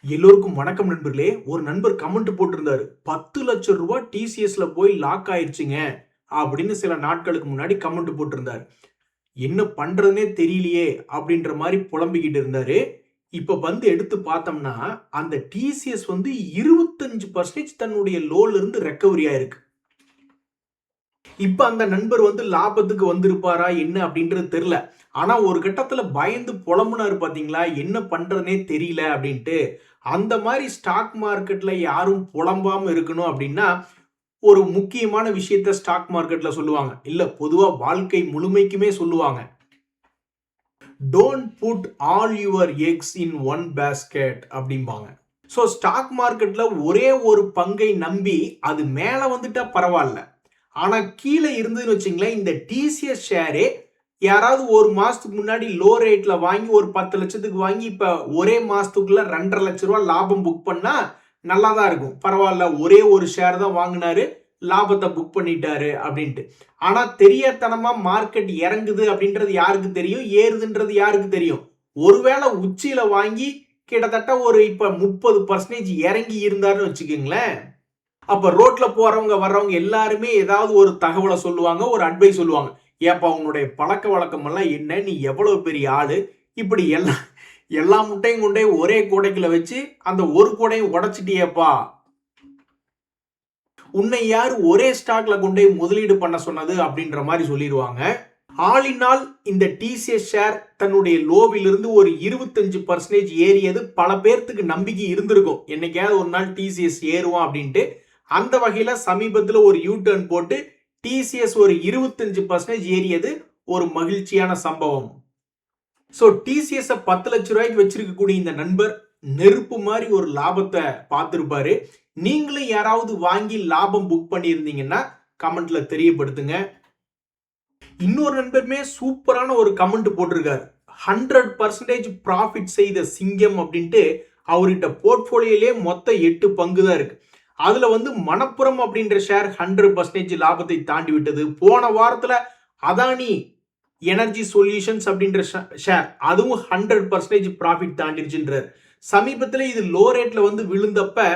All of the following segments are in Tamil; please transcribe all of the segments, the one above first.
எல்லோருக்கும் வணக்கம் நண்பர்களே. ஒரு நண்பர் கமெண்ட் போட்டிருந்தாரு, 10 லட்சம் ரூபாய் டிசிஎஸ்ல போய் லாக் ஆயிடுச்சுங்க அப்படின்னு சில நாட்களுக்கு முன்னாடி கமெண்ட் போட்டிருந்தாரு. என்ன பண்றதுனே தெரியலையே அப்படின்ற மாதிரி புலம்பிக்கிட்டு இருந்தாரு. இப்ப வந்து எடுத்து பார்த்தோம்னா அந்த டிசிஎஸ் வந்து 25% தன்னுடைய லோல இருந்து ரெக்கவரி ஆயிருக்கு. இப்ப அந்த நண்பர் வந்து லாபத்துக்கு வந்திருப்பாரா என்ன அப்படின்றது தெரியல. ஆனா ஒரு கட்டத்துல பயந்து புலம்புனாரு பாத்தீங்களா, என்ன பண்றதுனே தெரியல அப்படின்ட்டு. அந்த மாதிரி ஸ்டாக் மார்க்கெட்ல யாரும் புலம்பாம இருக்கணும் அப்படின்னா ஒரு முக்கியமான விஷயத்த ஸ்டாக் மார்க்கெட்ல சொல்லுவாங்க, இல்ல பொதுவா வாழ்க்கை முழுமைக்குமே சொல்லுவாங்க. Don't put all your eggs in one basket அப்படிம்பாங்க. ஸோ ஸ்டாக் மார்க்கெட்ல ஒரே ஒரு பங்கை நம்பி அது மேல வந்துட்டா பரவாயில்ல, ஆனா கீழே இருந்ததுன்னு வச்சுங்களேன், இந்த டிசிஎஸ் ஷேரே யாராவது ஒரு மாசத்துக்கு முன்னாடி லோ ரேட்ல வாங்கி ஒரு 10 லட்சத்துக்கு வாங்கி இப்ப ஒரே மாசத்துக்குள்ள 2.5 லட்ச ரூபாய் லாபம் புக் பண்ணா நல்லா தான் இருக்கும். பரவாயில்ல, ஒரே ஒரு ஷேர் தான் வாங்கினாரு, லாபத்தை புக் பண்ணிட்டாரு அப்படின்ட்டு. ஆனா தெரியாதனமா மார்க்கெட் இறங்குது அப்படின்றது யாருக்கு தெரியும், ஏறுதுன்றது யாருக்கு தெரியும்? ஒருவேளை உச்சியில வாங்கி கிட்டத்தட்ட ஒரு இப்ப 30% இறங்கி இருந்தாருன்னு வச்சுக்கோங்களேன், அப்ப ரோட்ல போறவங்க வர்றவங்க எல்லாருமே ஏதாவது ஒரு தகவலை சொல்லுவாங்க, ஒரு அட்வைஸ் சொல்லுவாங்க. ஏப்பா உன்னுடைய பழக்க வழக்கம் எல்லாம் என்ன, நீ எவ்வளவு பெரிய ஆளு, இப்படி எல்லா முட்டையும் கொண்டே ஒரே கூடைக்குள்ள வச்சு அந்த ஒரு கூடையும் உடைச்சிட்டியேப்பா, உன்னை யார் ஒரே ஸ்டாக்ல கொண்டே முதலீடு பண்ண சொன்னது அப்படின்ற மாதிரி சொல்லிடுவாங்க. ஆல் இன் ஆல் இந்த டிசிஎஸ் ஷேர் தன்னுடைய லோவிலிருந்து ஒரு 25% ஏறியது பல பேர்த்துக்கு நம்பிக்கை இருந்திருக்கும், என்னைக்காவது ஒரு நாள் டிசிஎஸ் ஏறுவான் அப்படின்ட்டு. அந்த வகையில சமீபத்தில் ஒரு யூ டர்ன் போட்டு டிசிஎஸ் ஒரு 25% ஏறியது ஒரு மகிழ்ச்சியான சம்பவம். ஸோ டிசிஎஸ் 10 லட்ச ரூபாய்க்கு வச்சிருக்கக்கூடிய இந்த நண்பர் நெருப்பு மாதிரி ஒரு லாபத்தை பார்த்திருப்பாரு. நீங்களும் யாராவது வாங்கி லாபம் புக் பண்ணியிருந்தீங்கன்னா கமெண்ட்ல தெரியப்படுத்துங்க. இன்னொரு நண்பருமே சூப்பரான ஒரு கமெண்ட் போட்டிருக்காரு, 100% ப்ராஃபிட் செய்த சிங்கம் அப்படின்ட்டு. அவர்கிட்ட போர்ட்போலியோலே மொத்தம் 8 பங்கு தான் இருக்கு. அதுல வந்து மணப்புரம் அப்படின்ற ஷேர் 100% லாபத்தை தாண்டி விட்டது. போன வாரத்துல அதானி எனர்ஜி சொல்யூஷன்ஸ் அப்படின்ற ஷேர் அதுவும் 100% ப்ராஃபிட் தாண்டிருச்சுன்றார். சமீபத்தில் இது லோ ரேட்ல வந்து விழுந்தப்ப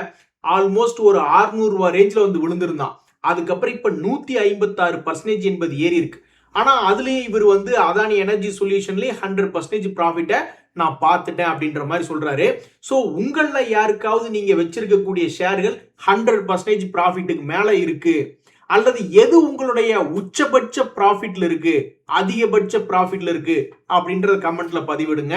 ஆல்மோஸ்ட் ஒரு 600 ரூபாய் ரேஞ்சில் வந்து விழுந்திருந்தான். அதுக்கப்புறம் இப்ப 156% என்பது ஏறி இருக்கு. ஆனா அதுலயே இவர் வந்து அதானி எனர்ஜி சொல்யூஷன்லயே 100% ப்ராஃபிட்டை நான் பார்த்துட்டேன் அப்படின்ற மாதிரி சொல்றாரு. ஸோ உங்கள யாருக்காவது நீங்க வச்சிருக்கக்கூடிய ஷேர்கள் 100% ப்ராஃபிட்டுக்கு மேல இருக்கு, அல்லது எது உங்களுடைய உச்சபட்ச ப்ராஃபிட்ல இருக்கு, அதிகபட்ச ப்ராஃபிட்ல இருக்கு அப்படின்றத கமெண்ட்ல பதிவிடுங்க.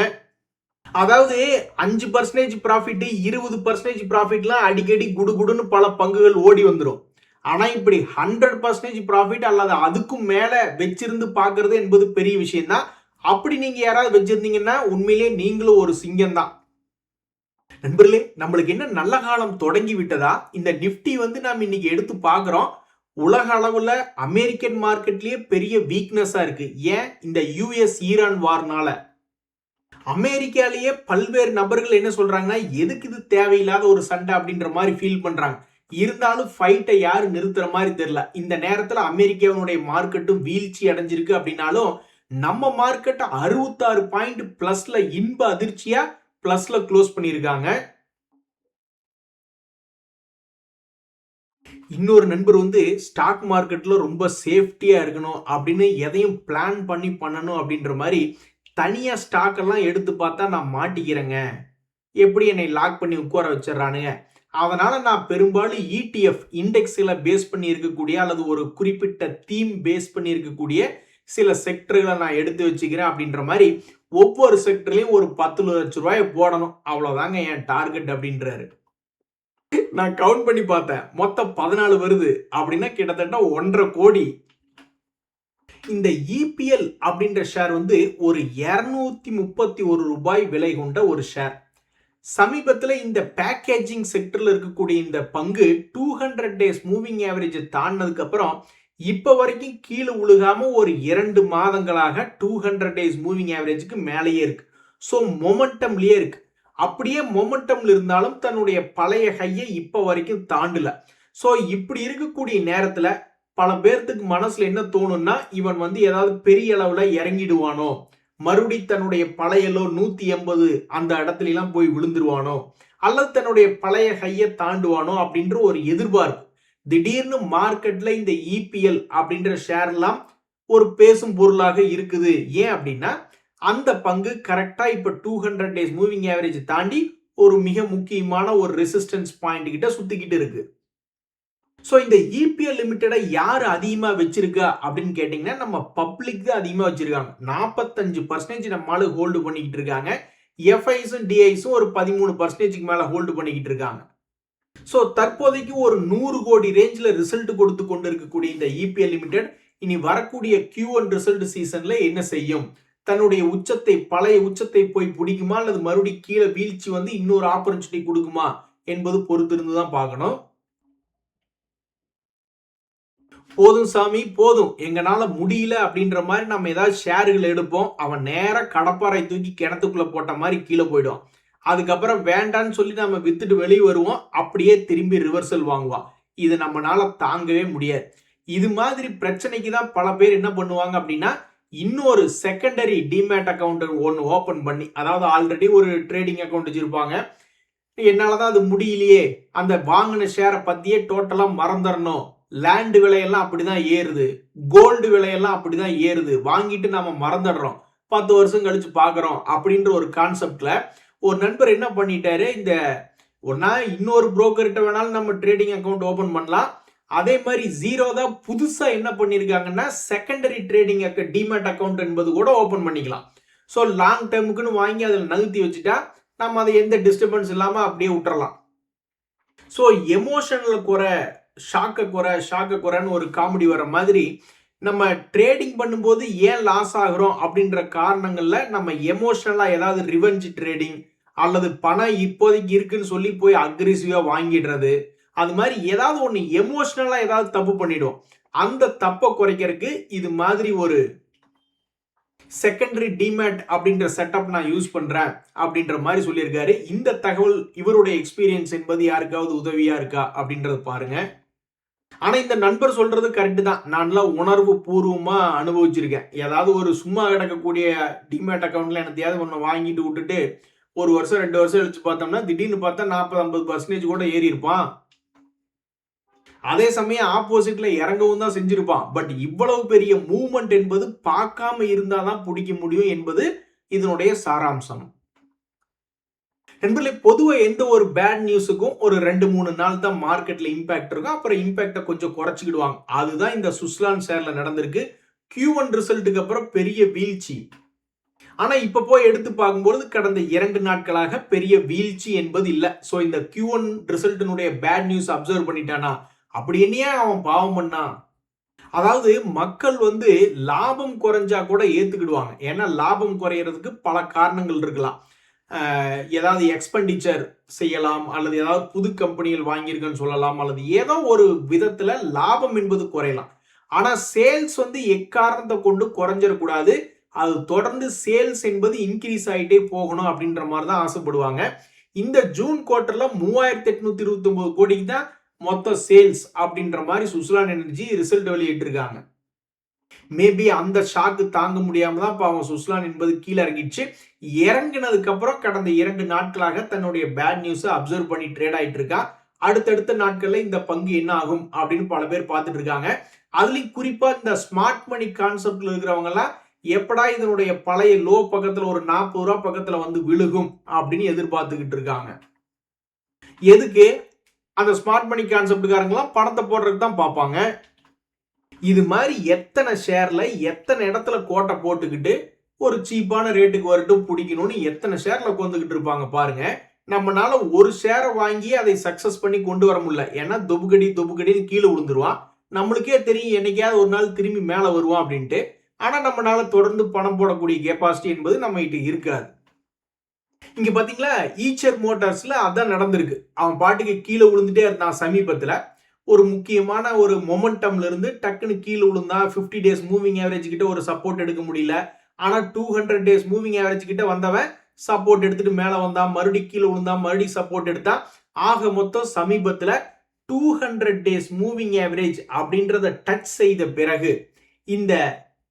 அதாவது 5% ப்ராஃபிட், 20% ப்ராஃபிட்லாம் அடிக்கடி குடுகுடுன்னு பல பங்குகள் ஓடி வந்துடும். ஆனா இப்படி 100% ப்ராஃபிட் அல்லது அதுக்கும் மேல வச்சிருந்து பார்க்கிறது என்பது பெரிய விஷயம் தான். அப்படி நீங்க யாராவது வச்சிருந்தீங்கன்னா உண்மையிலேயே நீங்களும் ஒரு சிங்கம் தான். நண்பர்களே, நம்மளுக்கு என்ன நல்ல காலம் தொடங்கி விட்டதா? இந்த நிப்டி வந்து நாம் இன்னைக்கு எடுத்து பார்க்கிறோம். உலக அளவுல அமெரிக்கன் மார்க்கெட்லயே பெரிய வீக்னஸா இருக்கு. ஏன்? இந்த யுஎஸ் ஈரான் வார்னால. அமெரிக்காலேயே பல்வேறு நபர்கள் என்ன சொல்றாங்கன்னா, எதுக்கு இது தேவையில்லாத ஒரு சண்டை அப்படின்ற மாதிரி ஃபீல் பண்றாங்க. இருந்தாலும் ஃபைட்டை யாரு நிறுத்துற மாதிரி தெரியல. இந்த நேரத்துல அமெரிக்காவுடைய மார்க்கெட்டும் வீழ்ச்சி அடைஞ்சிருக்கு அப்படின்னாலும் நம்ம மார்க்கெட் 66 பாயிண்ட் பிளஸ்ல இன்ப அதிர்ச்சியா பிளஸ்ல க்ளோஸ் பண்ணியிருக்காங்க. இன்னொரு நண்பர் வந்து ஸ்டாக் மார்க்கெட்ல ரொம்ப சேஃப்டியா இருக்கணும் அப்படின்னு எதையும் பிளான் பண்ணி பண்ணணும் அப்படின்ற மாதிரி தனியா ஸ்டாக் எல்லாம் எடுத்து பார்த்தா நான் மாட்டிக்கிறேங்க, எப்படி என்னை லாக் பண்ணி உட்கார வச்சிடறானுங்க, அதனால நான் பெரும்பாலும் இடிஎஃப் இண்டெக்ஸில் பேஸ் பண்ணி இருக்கக்கூடிய அல்லது ஒரு குறிப்பிட்ட தீம் பேஸ் பண்ணி இருக்கக்கூடிய சில செக்டர்களை நான் எடுத்து வச்சுக்கிறேன் அப்படின்ற மாதிரி ஒவ்வொரு செக்டர்லையும் ஒரு 10 லட்ச ரூபாய் போடணும், அவ்வளவுதாங்க என் டார்கெட் அப்படின்றாரு. நான் கவுண்ட் பண்ணி பார்த்தேன், மொத்தம் 14 வருது அப்படின்னா கிட்டத்தட்ட 1.5 கோடி. இந்த இபிஎல் அப்படின்ற ஷேர் வந்து ஒரு 231 ரூபாய் விலை கொண்ட ஒரு ஷேர். சமீபத்தில் இந்த பேக்கேஜிங் செக்டர்ல இருக்கக்கூடிய இந்த பங்கு 200 டேஸ் மூவிங் ஆவரேஜ் தாண்டினதுக்கு அப்புறம் இப்ப வரைக்கும் கீழே உழுகாம ஒரு 2 மாதங்களாக 200 டேஸ் மூவிங் ஆவரேஜுக்கு மேலேயே இருக்கு. ஸோ மொமெண்டம்லயே இருக்கு. அப்படியே மொமெண்டம்ல இருந்தாலும் தன்னுடைய பழைய ஹையை இப்ப வரைக்கும் தாண்டல. ஸோ இப்படி இருக்கக்கூடிய நேரத்துல பல பேர்த்துக்கு மனசுல என்ன தோணும்னா, இவன் வந்து ஏதாவது பெரிய அளவுல இறங்கிடுவானோ, மறுபடி தன்னுடைய பழைய லோ 180 அந்த இடத்துல எல்லாம் போய் விழுந்துருவானோ அல்லது தன்னுடைய பழைய ஹையை தாண்டுவானோ அப்படின்ற ஒரு எதிர்பார்ப்பு. திடீர்னு மார்க்கெட்ல இந்த இபிஎல் அப்படின்ற ஷேர் எல்லாம் ஒரு பேசும் பொருளாக இருக்குது. ஏன் அப்படின்னா அந்த பங்கு கரெக்டா இப்ப 200 டேஸ் மூவிங் ஆவரேஜ் தாண்டி ஒரு மிக முக்கியமான ஒரு ரெசிஸ்டன்ஸ் பாயிண்ட் கிட்ட சுத்திக்கிட்டு இருக்கு. ஸோ இந்த இபிஎல் லிமிட்டடை யார் அதிகமாக வச்சிருக்கா அப்படின்னு கேட்டிங்கன்னா நம்ம பப்ளிக் தான் அதிகமாக வச்சிருக்காங்க. 45% நம்மளால ஹோல்டு பண்ணிக்கிட்டு இருக்காங்க. எஃப்ஐஸும் டிஐஸும் ஒரு 13% மேலே ஹோல்டு பண்ணிக்கிட்டு இருக்காங்க. ஸோ தற்போதைக்கு ஒரு 100 கோடி ரேஞ்சில் ரிசல்ட் கொடுத்து கொண்டு இருக்கக்கூடிய இந்த இபிஎல் லிமிடெட் இனி வரக்கூடிய Q1 ரிசல்ட் சீசன்ல என்ன செய்யும்? தன்னுடைய உச்சத்தை பழைய உச்சத்தை போய் பிடிக்குமா அல்லது மறுபடியும் கீழே வீழ்ச்சி வந்து இன்னொரு ஆப்பர்ச்சுனிட்டி கொடுக்குமா என்பது பொறுத்திருந்து தான் பார்க்கணும். போதும் சாமி போதும், எங்கனால முடியல அப்படின்ற மாதிரி நம்ம ஏதாவது ஷேர்கள் எடுப்போம். அவன் நேரம் கடப்பாறை தூக்கி கிணத்துக்குள்ள போட்ட மாதிரி கீழே போயிடும். அதுக்கப்புறம் வேண்டான்னு சொல்லி நம்ம வித்துட்டு வெளியே வருவோம். அப்படியே திரும்பி ரிவர்சல் வாங்குவான். இது நம்மளால தாங்கவே முடியாது. இது மாதிரி பிரச்சனைக்கு தான் பல பேர் என்ன பண்ணுவாங்க அப்படின்னா இன்னொரு செகண்டரி டிமேட் அக்கௌண்ட் ஒன்று ஓபன் பண்ணி, அதாவது ஆல்ரெடி ஒரு ட்ரேடிங் அக்கௌண்ட் வச்சிருப்பாங்க. என்னாலதான் அது முடியலையே, அந்த வாங்கின ஷேரை பத்தியே டோட்டலா மறந்துடணும், லேண்டு விலையெல்லாம் அப்படிதான் ஏறுது, கோல்டு விலையெல்லாம் அப்படிதான் ஏறுது, வாங்கிட்டு நாம மறந்துடுறோம், 10 வருஷம் கழிச்சு பாக்குறோம் அப்படின்ற ஒரு கான்செப்ட்ல ஒரு நண்பர் என்ன பண்ணிட்டாரு, இந்த ஒன்னா இன்னொரு புரோக்கர்கிட்ட வேணாலும் நம்ம ட்ரேடிங் அக்கௌண்ட் ஓபன் பண்ணலாம். அதே மாதிரி ஜீரோ தான் புதுசா என்ன பண்ணிருக்காங்கன்னா செகண்டரி ட்ரேடிங் டிமேட் அக்கௌண்ட் என்பது கூட ஓபன் பண்ணிக்கலாம். ஸோ லாங் டேர்முக்குன்னு வாங்கி அதில் நகர்த்தி வச்சுட்டா நம்ம அதை எந்த டிஸ்டர்பன்ஸ் இல்லாம அப்படியே விட்டுறலாம். ஸோ எமோஷனல் குறை, ஷாக்க குறைன்னு ஒரு காமெடி வர மாதிரி நம்ம ட்ரேடிங் பண்ணும்போது ஏன் லாஸ் ஆகுறோம் அப்படின்ற காரணங்கள்ல நம்ம எமோஷனலா ஏதாவது ரிவெஞ்ச் ட்ரேடிங் அல்லது பணம் இப்போதைக்கு இருக்குன்னு சொல்லி போய் அக்ரெசிவா வாங்கிடுறது, அது மாதிரி ஏதாவது ஒன்று எமோஷனலா ஏதாவது தப்பு பண்ணிடும். அந்த தப்பை குறைக்கிறதுக்கு இது மாதிரி ஒரு செகண்டரி டிமேட் அப்படின்ற செட்டப் நான் யூஸ் பண்றேன் அப்படின்ற மாதிரி சொல்லியிருக்காரு. இந்த தகவல் இவருடைய எக்ஸ்பீரியன்ஸ் என்பது யாருக்காவது உதவியா இருக்கா அப்படின்றத பாருங்க. ஆனா இந்த நண்பர் சொல்றது கரெக்ட் தான். நான்லாம் உணர்வு பூர்வமா அனுபவிச்சிருக்கேன். ஏதாவது ஒரு சும்மா கிடக்கக்கூடிய டிமேட் அக்கௌண்ட்ல எனத்தையாவது ஒன்று வாங்கிட்டு விட்டுட்டு 1 வருஷம் 2 வருஷம் கழிச்சு பார்த்தோம்னா திடீர்னு பார்த்தா 40-50% கூட ஏறி இருப்பான். அதே சமயம் ஆப்போசிட்ல இறங்கவும் தான் செஞ்சிருப்பான். பட் இவ்வளவு பெரிய மூவ்மெண்ட் என்பது பார்க்காம இருந்தாதான் பிடிக்க முடியும் என்பது இதனுடைய சாராம்சம். நண்பர்களே, பொதுவா எந்த ஒரு பேட் நியூஸுக்கும் ஒரு 2-3 நாள் தான் மார்க்கெட்ல இம்பாக்ட் இருக்கும். அப்புறம் இம்பாக்டை கொஞ்சம் குறைச்சிக்கிடுவாங்க. அதுதான் இந்த சுஸ்லான் ஷேர்ல நடந்திருக்கு. Q1 ரிசல்ட்டுக்கு அப்புறம் பெரிய வீழ்ச்சி. ஆனா இப்ப போய் எடுத்து பார்க்கும்போது கடந்த 2 நாட்களாக பெரிய வீழ்ச்சி என்பது இல்லை. ஸோ இந்த Q1 ரிசல்ட்டினுடைய பேட் நியூஸ் அப்சர்வ் பண்ணிட்டானா, அப்படி என்னையா அவன் பாவம் பண்ணா? அதாவது மக்கள் வந்து லாபம் குறைஞ்சா கூட ஏத்துக்கிடுவாங்க. ஏன்னா லாபம் குறையறதுக்கு பல காரணங்கள் இருக்கலாம். ஏதாவது எக்ஸ்பெண்டிச்சர் செய்யலாம், அல்லது ஏதாவது புது கம்பெனிகள் வாங்கியிருக்குன்னு சொல்லலாம், அல்லது ஏதோ ஒரு விதத்துல லாபம் என்பது குறையலாம். ஆனா சேல்ஸ் வந்து எக்காரணத்தை கொண்டு குறைஞ்சிடக்கூடாது. அது தொடர்ந்து சேல்ஸ் என்பது இன்க்ரீஸ் ஆகிட்டே போகணும் அப்படின்ற மாதிரி தான் ஆசைப்படுவாங்க. இந்த ஜூன் குவார்டர்ல 3829 கோடிக்கு தான் மொத்த சேல்ஸ் அப்படின்ற மாதிரி சுஸ்லான் எனர்ஜி ரிசல்ட் வெளியிட்டு இருக்காங்க. மேபி அந்த ஷாக்கு தாங்க முடியாம தான் பாவம் சுஸ்லான் என்பது கீழே இறங்கிடுச்சு. இறங்கினதுக்கு அப்புறம் கடந்த 2 நாட்களாக தன்னுடைய பேட் நியூஸை அப்சர்வ் பண்ணி ட்ரேட் ஆயிட்டு இருக்கா. அடுத்தடுத்த நாட்கள்ல இந்த பங்கு என்ன ஆகும் அப்படின்னு பல பேர் பார்த்துட்டு இருக்காங்க. அதுலயும் குறிப்பா இந்த ஸ்மார்ட் மணி கான்செப்ட்ல இருக்கிறவங்க எல்லாம் எப்படா இதனுடைய பழைய லோ பக்கத்துல ஒரு 40 ரூபா பக்கத்துல வந்து விழுகும் அப்படின்னு எதிர்பார்த்துக்கிட்டு இருக்காங்க. எதுக்கு? அந்த ஸ்மார்ட் மணி கான்செப்டுக்காரங்களாம் பணத்தை போடுறதுக்கு தான் பார்ப்பாங்க. இது மாதிரி எத்தனை ஷேர்ல எத்தனை இடத்துல கோட்டை போட்டுக்கிட்டு ஒரு சீப்பான ரேட்டுக்கு வரட்டும் பிடிக்கணும்னு எத்தனை ஷேர்ல கொண்டுகிட்டு இருப்பாங்க பாருங்க. நம்மளால ஒரு ஷேரை வாங்கி அதை சக்சஸ் பண்ணி கொண்டு வர முடியல. ஏன்னா தொபுக்கடின்னு கீழே விழுந்துருவான். நம்மளுக்கே தெரியும் என்னைக்காவது ஒரு நாள் திரும்பி மேல வருவான் அப்படின்ட்டு. ஆனா நம்மளால தொடர்ந்து பணம் போடக்கூடிய கெப்பாசிட்டி என்பது நம்ம கிட்ட இருக்காது. இங்க பாத்தீங்களா, ஈச்சர் மோட்டார்ஸ்ல அதான் நடந்திருக்கு. அவன் பாட்டுக்கு கீழே விழுந்துட்டே இருந்தான். சமீபத்துல ஒரு முக்கியமான ஒரு மொமெண்டம்ல இருந்து டக்குன்னு கீழே விழுந்தா. 50 டேஸ் மூவிங் ஆவரேஜ் கிட்ட ஒரு சப்போர்ட் எடுக்க முடியல. ஆனா 200 டேஸ் மூவிங் ஆவரேஜ் கிட்ட வந்தவன் சப்போர்ட் எடுத்துட்டு மேல வந்தான், மறுபடியும் கீழே விழுந்தான், மறுபடியும் சப்போர்ட் எடுத்தான். ஆக மொத்தம் சமீபத்துல 200 டேஸ் மூவிங் ஆவரேஜ் அப்படின்றத டச் செய்த பிறகு இந்த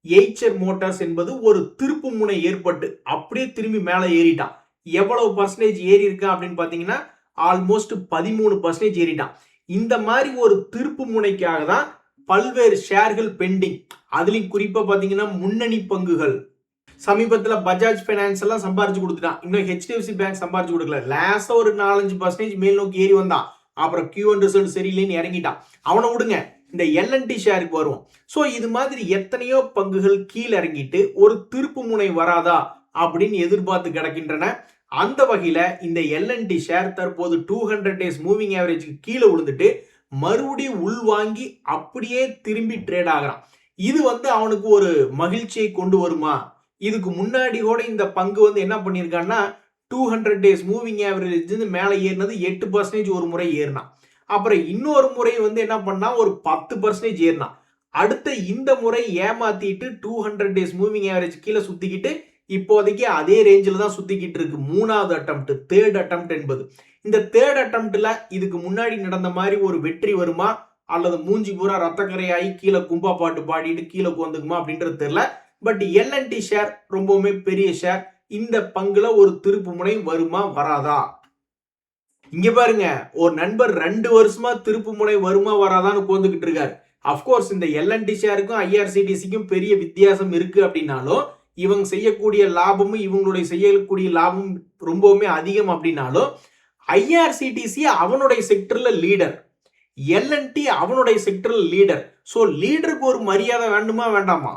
எய்ச்சர் மோட்டார்ஸ் என்பது ஒரு திருப்பு முனை ஏற்பட்டு அப்படியே திரும்பி மேலே ஏறிட்டான். எவ்வளவு பர்சன்டேஜ் ஏறி இருக்கான் அப்படின்னு பாத்தீங்கன்னா ஆல்மோஸ்ட் 13% ஏறிட்டான். இந்த மாதிரி ஒரு திருப்பு முனைக்காக தான் பல்வேறு ஷேர்கள் பெண்டிங். அதுலயும் குறிப்பா பாத்தீங்கன்னா முன்னணி பங்குகள் சமீபத்துல பஜாஜ் பைனான்ஸ் எல்லாம் சம்பாரிச்சு கொடுத்துட்டான். இன்னும் ஹெச்டிஎஃப்சி பேங்க் சம்பாரிச்சு கொடுக்கல. லாஸ்டா ஒரு 4-5% மேல் நோக்கி ஏறி வந்தான். அப்புறம் Q1 ரிசல்ட் சரியில்லைன்னு இறங்கிட்டான். அவனை விடுங்க, இந்த LNT ஷேருக்கு வருவோம். சோ இது மாதிரி எத்தனையோ பங்குகள் கீழே இறங்கிட்டு ஒரு திருப்பு முனை வராதா அப்படின்னு எதிர்பார்த்து கிடக்கின்றன. அந்த வகையில இந்த LNT ஷேர் தற்போது 200 டேஸ் மூவிங் ஆவரேஜ்க்கு கீழே விழுந்துட்டு மறுபடியும் உள்வாங்கி அப்படியே திரும்பி ட்ரேட் ஆகிறான். இது அவனுக்கு ஒரு மகிழ்ச்சியை கொண்டு வருமா? இதுக்கு முன்னாடி கூட இந்த பங்கு என்ன பண்ணியிருக்கான்னா 200 டேஸ் மூவிங் ஆவரேஜ் மேலே ஏறினது 8% ஒரு முறை ஏறினான். அப்புறம் இன்னொரு முறை என்ன பண்ணா ஒரு 10% ஏறினான். அடுத்த இந்த முறை ஏமாத்திட்டு 200 டேஸ் மூவிங் ஆவரேஜ் கீழே சுத்திக்கிட்டு இப்போதைக்கு அதே ரேஞ்சில் தான் சுத்திக்கிட்டு இருக்கு. மூணாவது அட்டெம்ப்ட், தேர்ட் அட்டெம்ப்ட் என்பது. இந்த தேர்ட் அட்டெம்ப்ட்ல இதுக்கு முன்னாடி நடந்த மாதிரி ஒரு வெற்றி வருமா அல்லது மூஞ்சி பூரா ரத்தக்கரையாகி கீழே கும்பா பாட்டு பாடிட்டு கீழே வந்துக்குமா அப்படின்றது தெரியல. பட் LNT ஷேர் ரொம்பவுமே பெரிய ஷேர். இந்த பங்குல ஒரு திருப்பு முனை வருமா வராதா? இங்க பாருங்க, ஒரு நண்பர் 2 வருஷமா திருப்பு முனை வருமா வராதான்னு கோந்துகிட்டு இருக்காரு. அப்கோர்ஸ் இந்த LNT ஷேருக்கும் IRCTCக்கும் பெரிய வித்தியாசம் இருக்கு அப்படின்னாலும் இவங்க செய்யக்கூடிய லாபமும் இவங்களுடைய செய்யக்கூடிய லாபம் ரொம்பவுமே அதிகம் அப்படின்னாலும் IRCTC அவனுடைய செக்டர்ல லீடர், LNT அவனுடைய செக்டர்ல லீடர். சோ லீடருக்கு ஒரு மரியாதை வேண்டுமா வேண்டாமா?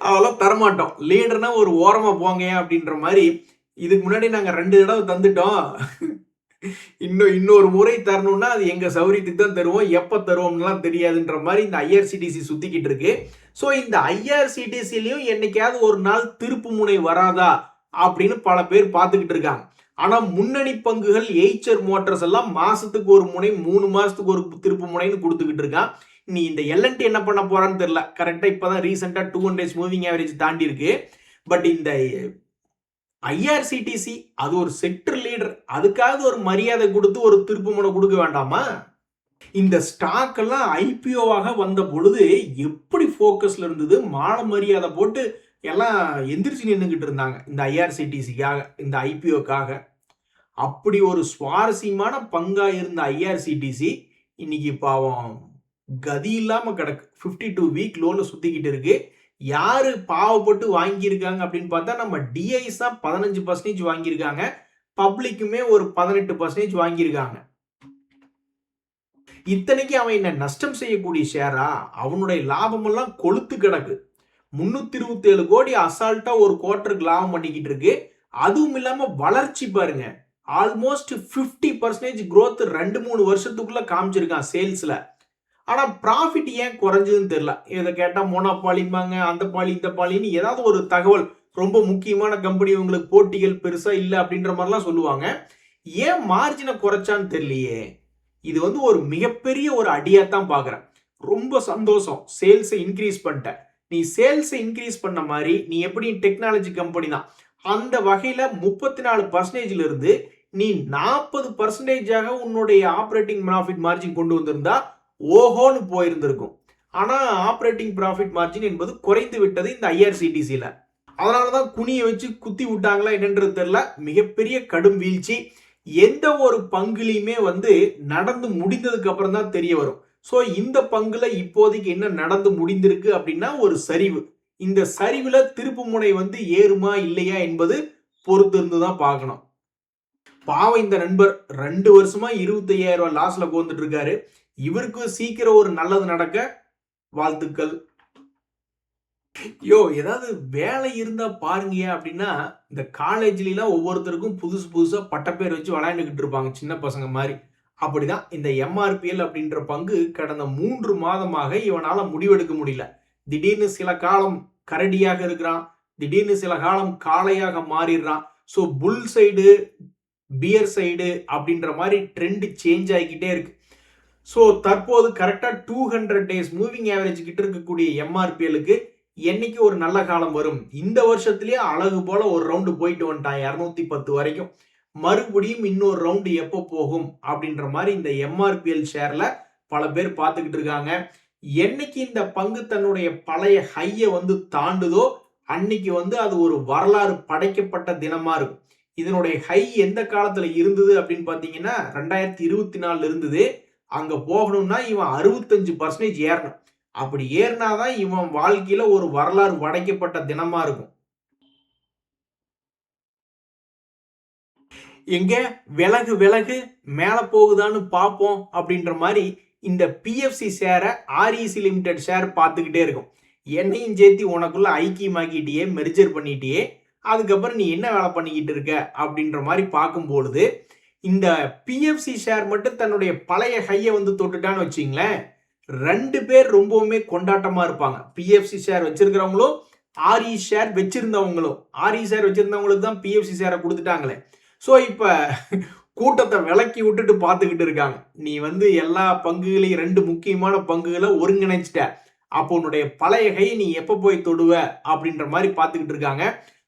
அதெல்லாம் தரமாட்டோம். லீடர்னா ஒரு ஓரமா போங்க அப்படின்ற மாதிரி. இதுக்கு முன்னாடி நாங்க 2 தடவை தந்துட்டோம், இன்னொரு முறை தரணும்னா அது எங்க சௌரியத்துக்கு தான் தருவோம், எப்ப தருவோம்லாம் தெரியாதுன்ற மாதிரி இந்த IRCTC சுத்திக்கிட்டு இருக்கு. சோ இந்த IRCTCலயும் என்னைக்காவது ஒரு நாள் திருப்பு முனை வராதா அப்படின்னு பல பேர் பார்த்துக்கிட்டு இருக்காங்க. ஆனா முன்னணி பங்குகள் எய்ச்சர் மோட்டார்ஸ் எல்லாம் மாசத்துக்கு ஒரு முனை, 3 மாசத்துக்கு ஒரு திருப்பு முனைன்னு கொடுத்துக்கிட்டு இருக்கான். நீ இந்த LNT என்ன பண்ண போறான்னு தெரியல. கரெக்டா இப்பதான் ரீசெண்டா 200 டேஸ் மூவிங் ஆவரேஜ் தாண்டி இருக்கு. பட் இந்த IRCTC அது ஒரு செக்டர் லீடர், அதுக்காக ஒரு மரியாதை கொடுத்து ஒரு திருப்பு முனை கொடுக்க வேண்டாமா? இந்த ஸ்டாக் எல்லாம் IPO-வாக வந்த பொழுது எப்படி போக்கஸ்ல இருந்தது, மான மரியாதை போட்டு எல்லாம் எந்திரிச்சு நின்றுகிட்டு இருந்தாங்க இந்த IRCTCக்காக, இந்த IPO-க்காக. அப்படி ஒரு சுவாரஸ்யமான பங்கா இருந்த IRCTC இன்னைக்கு பாவம் கதி இல்லாம கிடக்கு. 52 வீக் லோல சுத்திக்கிட்டு இருக்கு. யாரு பாவப்பட்டு வாங்கியிருக்காங்க அப்படின்னு பார்த்தா நம்ம DIs தான் 15% வாங்கியிருக்காங்க. பப்ளிக்குமே ஒரு 18% வாங்கியிருக்காங்க. இத்தனைக்கு அவன் என்ன நஷ்டம் செய்யக்கூடிய ஷேரா? அவனுடைய லாபம் எல்லாம் கொளுத்து கிடக்கு. 327 கோடி அசால்ட்டா ஒரு குவார்டருக்கு லாபம் பண்ணிக்கிட்டு இருக்கு. அதுவும் இல்லாம வளர்ச்சி பாருங்க, ஆல்மோஸ்ட் 50% growth 2-3 வருஷத்துக்குள்ள காமிச்சிருக்கான் சேல்ஸ்ல. ஆனா ப்ராஃபிட் ஏன் குறைஞ்சதுன்னு தெரியல. இதை கேட்டா மோனோபாலிம்பாங்க, அந்த பாலி இந்த பாலின்னு ஏதாவது ஒரு தகவல், ரொம்ப முக்கியமான கம்பெனி உங்களுக்கு போட்டிகள் பெருசா இல்லை அப்படின்ற மாதிரிலாம் சொல்லுவாங்க. ஏன் மார்ஜினை குறைச்சான்னு தெரியலையே. இது ஒரு மிகப்பெரிய ஒரு அடியா தான் பாக்குறேன். ரொம்ப சந்தோஷம், சேல்ஸை இன்க்ரீஸ் பண்ணிட்ட. நீ சேல்ஸை இன்க்ரீஸ் பண்ண மாதிரி நீ எப்படி டெக்னாலஜி கம்பெனி தான், அந்த வகையில 34% இருந்து நீ 40% உன்னுடைய ஆப்ரேட்டிங் ப்ராஃபிட் மார்ஜின் கொண்டு வந்திருந்தா ஓஹோன்னு போயிருந்திருக்கும். ஆனா ஆப்ரேட்டிங் ப்ராஃபிட் மார்ஜின் என்பது குறைந்து விட்டது இந்த IRCTCல. அதனாலதான் குனியை வச்சு குத்தி விட்டாங்களா என்னன்றது தெரியல. மிகப்பெரிய கடும் வீழ்ச்சி. எந்த ஒரு பங்குலையுமே நடந்து முடிந்ததுக்கு அப்புறம் தான் தெரிய வரும். சோ இந்த பங்குல இப்போதைக்கு என்ன நடந்து முடிந்திருக்கு அப்படின்னா ஒரு சரிவு. இந்த சரிவுல திருப்பு முனை ஏறுமா இல்லையா என்பது பொறுத்து இருந்து தான் பார்க்கணும். பாவம் இந்த நண்பர் 2 வருஷமா 25,000 ரூபாய் லாஸ்ல போந்துட்டு இருக்காரு. இவருக்கு சீக்கிரம் ஒரு நல்லது நடக்க வாழ்த்துக்கள். ஏதாவது வேலை இருந்தா பாருங்க அப்படின்னா, இந்த காலேஜ்லாம் ஒவ்வொருத்தருக்கும் புதுசு புதுசா பட்டப்பேர் வச்சு விளையாண்டுகிட்டு இருப்பாங்க, சின்ன பசங்க மாதிரி. அப்படிதான் இந்த MRPL அப்படின்ற பங்கு கடந்த 3 மாதமாக இவனால முடிவெடுக்க முடியல. திடீர்னு சில காலம் கரடியாக இருக்கிறான், திடீர்னு சில காலம் காளையாக மாறிடுறான். ஸோ புல் சைடு, பியர் சைடு அப்படின்ற மாதிரி ட்ரெண்ட் சேஞ்ச் ஆகிக்கிட்டே இருக்கு. ஸோ தற்போது கரெக்டா 200 டேஸ் மூவிங் ஆவரேஜ் கிட்ட இருக்கக்கூடிய MRPL-க்கு என்னைக்கு ஒரு நல்ல காலம் வரும்? இந்த வருஷத்திலேயே அழகு போல ஒரு ரவுண்டு போயிட்டு வந்துட்டான் 210 வரைக்கும். மறுபடியும் இன்னொரு ரவுண்டு எப்போ போகும் அப்படின்ற மாதிரி இந்த MRPL ஷேர்ல பல பேர் பார்த்துக்கிட்டு இருக்காங்க. என்னைக்கு இந்த பங்கு தன்னுடைய பழைய ஹையை வந்து தாண்டுதோ அன்னைக்கு வந்து அது ஒரு வரலாறு படைக்கப்பட்ட தினமா இருக்கும். இதனுடைய ஹை எந்த காலத்துல இருந்தது அப்படின்னு பாத்தீங்கன்னா 2024 இருந்தது. அங்க போகணும்னா இவன் 65% ஏறணும். அப்படி ஏறினாதான் இவன் வாழ்க்கையில ஒரு வரலாறு படைக்கப்பட்ட தினமா இருக்கும். எங்க விலகு விலகு மேல போகுதான்னு பார்ப்போம் அப்படின்ற மாதிரி இந்த பிஎஃப்சி ஷேரை ஆர்இசி லிமிடெட் ஷேர் பார்த்துக்கிட்டே இருக்கும். என்னையும் சேர்த்து உனக்குள்ள ஐக்கியமாக்கிட்டியே, மெர்ஜர் பண்ணிட்டியே, அதுக்கப்புறம் நீ என்ன வேலை பண்ணிக்கிட்டு இருக்க அப்படின்ற மாதிரி பார்க்கும்பொழுது இந்த பிஎஃப்சி ஷேர் மட்டும் தன்னுடைய பழைய ஹையை வந்து தொட்டுட்டான்னு வச்சிங்களேன், 2 பேர் ரொம்பவுமே கொண்டாட்டமா இருப்பாங்க. பிஎஃப்சி ஷேர் வச்சிருக்கிறவங்களும் ஆர்இ ஷேர் வச்சிருந்தவங்களும். ஆர்இ ஷேர் வச்சிருந்தவங்களுக்கு தான் பிஎஃப்சி ஷேரை கொடுத்துட்டாங்களே. ஸோ இப்போ கூட்டத்தை விலக்கி விட்டுட்டு பார்த்துக்கிட்டு இருக்காங்க. நீ வந்து எல்லா பங்குகளையும் 2 முக்கியமான பங்குகளை ஒருங்கிணைச்சிட்ட, அப்போ உன்னுடைய பழைய கை நீ எப்போ போய் தொடுவ அப்படின்ற மாதிரி பார்த்துக்கிட்டு இருக்காங்க.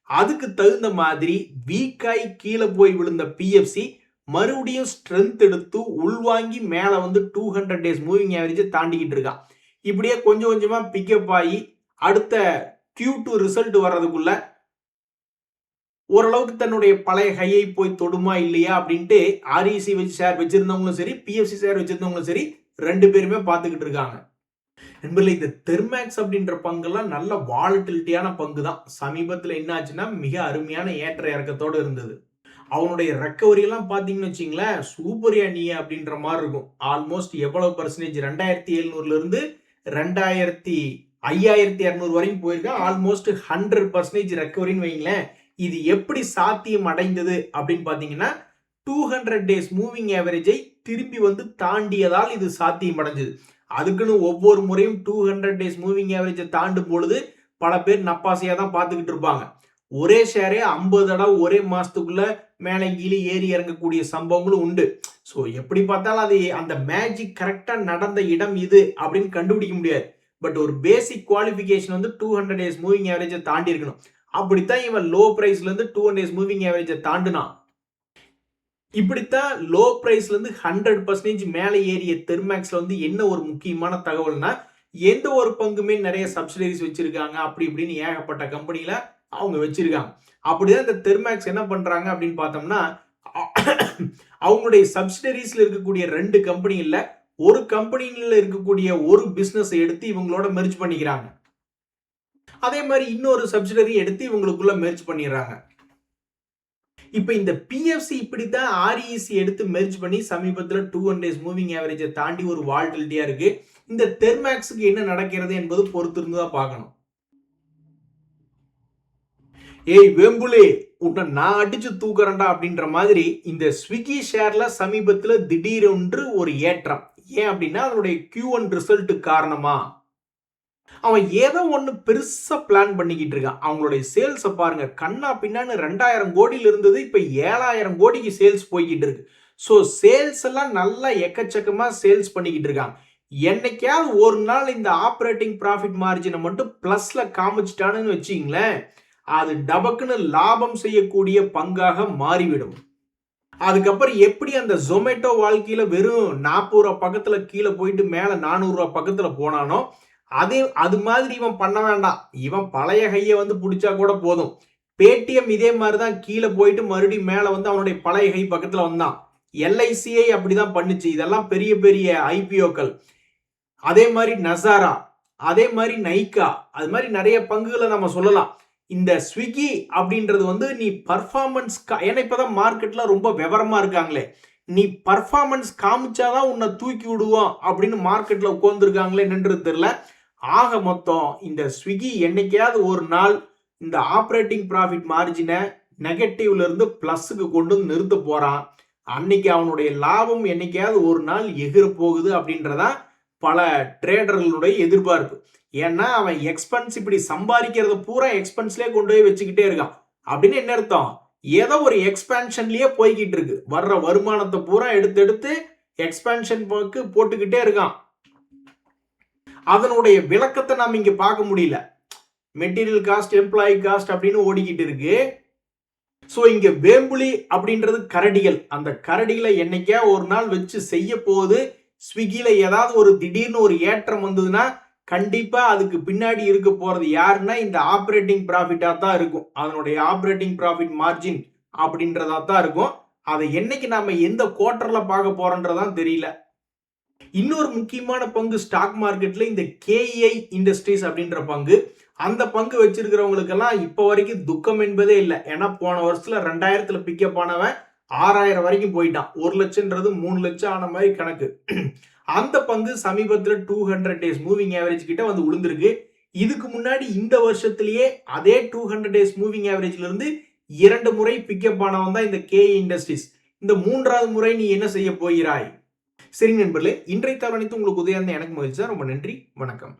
அதுக்கு தகுந்த மாதிரி வீக்காய் கீழே போய் விழுந்த பிஎஃப்சி மறுபடியும் ஸ்ட்ரென்த் எடுத்து உள்வாங்கி மேலே வந்து 200 டேஸ் மூவிங் ஆவரேஜை தாண்டிக்கிட்டு இருக்கான். இப்படியே கொஞ்சம் கொஞ்சமாக பிக்கப் ஆகி அடுத்த Q2 ரிசல்ட் வர்றதுக்குள்ள ஓரளவுக்கு தன்னுடைய பழைய ஹையை போய் தொடுமா இல்லையா அப்படின்ட்டு ஆர்இசி ஷேர் வச்சிருந்தவங்களும் சரி, பிஎஃப்சி ஷேர் வச்சிருந்தவங்களும் சரி, 2 பேருமே பார்த்துக்கிட்டு இருக்காங்க. நண்பர்களே, இந்த தெர்மேக்ஸ் அப்படின்ற பங்கெல்லாம் நல்ல வாலட்டிலிட்டியான பங்கு தான். சமீபத்தில் என்ன ஆச்சுன்னா மிக அருமையான ஏற்ற இறக்கத்தோடு இருந்தது. அவனுடைய ரெக்கவரி எல்லாம் பார்த்தீங்கன்னு வச்சிங்களேன், சூப்பரியா நீ அப்படின்ற மாதிரி இருக்கும். ஆல்மோஸ்ட் எவ்வளவு பர்சன்டேஜ் 2700 இருந்து 5200 வரைக்கும் போயிருக்கேன். ஆல்மோஸ்ட் 100% ரெக்கவரின்னு வைங்களேன். இது எப்படி சாத்தியம் அடைந்தது அப்படின்னு பார்த்தீங்கன்னா 200 டேஸ் மூவிங் ஆவரேஜை திரும்பி வந்து தாண்டியதால் இது சாத்தியம் அடைஞ்சது. அதுக்குன்னு ஒவ்வொரு முறையும் 200 டேஸ் மூவிங் ஆவரேஜை தாண்டும் பொழுது பல பேர் நப்பாசையா தான் பார்த்துக்கிட்டு இருப்பாங்க. ஒரே ஷேரே 50 தடவை ஒரே மாசத்துக்குள்ள மேலே கீழே ஏறி இறங்கக்கூடிய சம்பவங்களும் உண்டு. ஸோ எப்படி பார்த்தாலும் அது அந்த மேஜிக் கரெக்டா நடந்த இடம் இது அப்படின்னு கண்டுபிடிக்க முடியாது. பட் ஒரு பேசிக் குவாலிஃபிகேஷன் வந்து 200 டேஸ் மூவிங் ஆவரேஜை தாண்டி இருக்கணும். அப்படித்தான் இவன் லோ பிரைஸ்ல இருந்து 200 டேஸ் மூவிங் ஆவரேஜை தாண்டினான். இப்படித்தான் லோ பிரைஸ்ல இருந்து 100% மேலே ஏறிய தெர்மேக்ஸ்ல வந்து என்ன ஒரு முக்கியமான தகவல்னா, எந்த ஒரு பங்குமே நிறைய சப்சிடரிஸ் வச்சிருக்காங்க, அப்படி இப்படின்னு ஏகப்பட்ட கம்பெனில அவங்க வச்சிருக்காங்க. அப்படிதான் இந்த தெர்மேக்ஸ் என்ன பண்றாங்க அப்படின்னு பார்த்தோம்னா, அவங்களுடைய சப்சிடரிஸ்ல இருக்கக்கூடிய 2 கம்பெனி இல்ல, ஒரு கம்பெனில இருக்கக்கூடிய ஒரு பிசினஸ் எடுத்து இவங்களோட மெர்ஜ் பண்ணிக்கிறாங்க. அதே மாதிரி இன்னொரு சப்சிடரி எடுத்து இவங்களுக்குள்ள மெர்ஜ் பண்ணிடுறாங்க. இப்போ இந்த பிஎஃப்சி இப்படித்தான் ஆர்இசி எடுத்து மெர்ஜ் பண்ணி சமீபத்தில் 200 டேஸ் மூவிங் ஆவரேஜை தாண்டி ஒரு வால்டிலிட்டியா இருக்கு. இந்த தெர்மேக்ஸுக்கு என்ன நடக்கிறது என்பது பொறுத்து இருந்து தான் பார்க்கணும். ஏய் வேம்புலே, உன்னை நான் அடிச்சு தூக்குறேன்டா அப்படின்ற மாதிரி இந்த ஸ்விக்கி ஷேர்ல சமீபத்தில் திடீரென்று ஒரு ஏற்றம். ஏன் அப்படின்னா அதனுடைய Q1 ரிசல்ட் காரணமா? அவன் ஏதோ ஒன்று பெருசா பிளான் பண்ணிக்கிட்டு இருக்கான். அவங்களுடைய சேல்ஸை பாருங்க, கண்ணா பின்னான்னு 2000 கோடியில் இருந்தது, இப்போ 7000 கோடிக்கு சேல்ஸ் போய்கிட்டு இருக்கு. ஸோ சேல்ஸ் எல்லாம் நல்லா எக்கச்சக்கமா சேல்ஸ் பண்ணிக்கிட்டு இருக்காங்க. என்னைக்காவது ஒரு நாள் இந்த ஆப்ரேட்டிங் ப்ராஃபிட் மார்ஜினை மட்டும் பிளஸ்ல காமிச்சிட்டானுன்னு வச்சிங்களேன், அது டபக்குன்னு லாபம் செய்யக்கூடிய பங்காக மாறிவிடும். அதுக்கப்புறம் எப்படி அந்த ஜொமேட்டோ வாழ்க்கையில வெறும் 40 ரூபா பக்கத்துல கீழே போயிட்டு மேல 400 ரூபா பக்கத்துல போனானோ, அது மாதிரி இவன் பண்ண வேண்டாம். இவன் பழைய கையை வந்து பிடிச்சா கூட போதும். பேடிஎம் இதே மாதிரிதான் கீழே போயிட்டு மறுபடியும் மேல வந்து அவனுடைய பழைய கை பக்கத்துல வந்தான். எல்ஐசிஐ அப்படிதான் பண்ணுச்சு. இதெல்லாம் பெரிய பெரிய ஐபிஓக்கள். அதே மாதிரி நசாரா, அதே மாதிரி நைகா, அது மாதிரி நிறைய பங்குகளை நம்ம சொல்லலாம். இந்த ஸ்விக்கி அப்படின்றது வந்து நீ பர்ஃபார்மன்ஸ், ஏன்னா இப்பதான் மார்க்கெட்ல ரொம்ப விவரமா இருக்காங்களே, நீ பர்ஃபார்மன்ஸ் காமிச்சாதான் உன்னை தூக்கி விடுவோம் அப்படின்னு மார்க்கெட்ல உட்கார்ந்துருக்காங்களே நின்றது தெரியல. ஆக மொத்தம் இந்த ஸ்விக்கி என்னைக்காவது ஒரு நாள் இந்த ஆப்ரேட்டிங் ப்ராஃபிட் மார்ஜினை நெகட்டிவ்ல இருந்து பிளஸுக்கு கொண்டு வந்து நிறுத்த போறான். அன்னைக்கு அவனுடைய லாபம் என்னைக்காவது ஒரு நாள் எகிர போகுது அப்படின்றதான் பல ட்ரேடர்களுடைய எதிர்பார்ப்பு. ஏன்னா அவன் எக்ஸ்பென்ஸ் இப்படி சம்பாதிக்கிறத பூரா எக்ஸ்பென்ஸ்லேயே கொண்டு போய் வச்சுக்கிட்டே இருக்கான். அப்படின்னு என்ன அர்த்தம்? ஏதோ ஒரு எக்ஸ்பேன்ஷன்லயே போய்கிட்டு இருக்கு. வர்ற வருமானத்தை பூரா எடுத்து எடுத்து எக்ஸ்பேன்ஷன் போட்டுக்கிட்டே இருக்கான். அதனுடைய விளக்கத்தை நாம இங்க பார்க்க முடியல. மெட்டீரியல் காஸ்ட், எம்ப்ளாயி காஸ்ட் அப்படின்னு ஓடிக்கிட்டு இருக்கு. ஸோ இங்க வேம்புலி அப்படின்றது கரடிகள். அந்த கரடிகளை என்னைக்கா ஒரு நாள் வச்சு செய்ய போகுது. ஸ்விக்கில ஏதாவது ஒரு திடீர்னு ஒரு ஏற்றம் வந்ததுன்னா கண்டிப்பா அதுக்கு பின்னாடி இருக்க போறது யாருன்னா இந்த ஆப்ரேட்டிங் ப்ராஃபிட்டா தான் இருக்கும். அதனுடைய ஆப்ரேட்டிங் ப்ராஃபிட் மார்ஜின் அப்படின்றதா தான் இருக்கும். அதை என்னைக்கு நாம எந்த குவார்டர்ல பார்க்க போறோன்றதான் தெரியல. இன்னொரு முக்கியமான பங்கு ஸ்டாக் மார்க்கெட்ல இந்த கேஇஐ இண்டஸ்ட்ரீஸ் அப்படின்ற பங்கு. அந்த பங்கு வச்சிருக்கிறவங்களுக்கெல்லாம் இப்ப வரைக்கும் துக்கம் என்பதே இல்லை. ஏன்னா போன வருஷத்துல 2000 பிக்கப் ஆனவன் 6000 வரைக்கும் போயிட்டான். 1 லட்சம்ன்றது 3 லட்சம் ஆன மாதிரி கணக்கு. அந்த பங்கு சமீபத்துல 200 டேஸ் மூவிங் ஆவரேஜ் கிட்ட வந்து விழுந்திருக்கு. இதுக்கு முன்னாடி இந்த வருஷத்திலேயே அதே 200 டேஸ் மூவிங் ஆவரேஜ்ல இருந்து 2 முறை பிக்கப் ஆனவன் தான் இந்த கேஇ இண்டஸ்ட்ரீஸ். இந்த 3வது முறை நீ என்ன செய்ய போகிறாய்? சரி நண்பர்களே, இன்றைய தகவல் அனைத்து உங்களுக்கு உதவியா இருந்தா எனக்கு மகிழ்ச்சி. ரொம்ப நன்றி, வணக்கம்.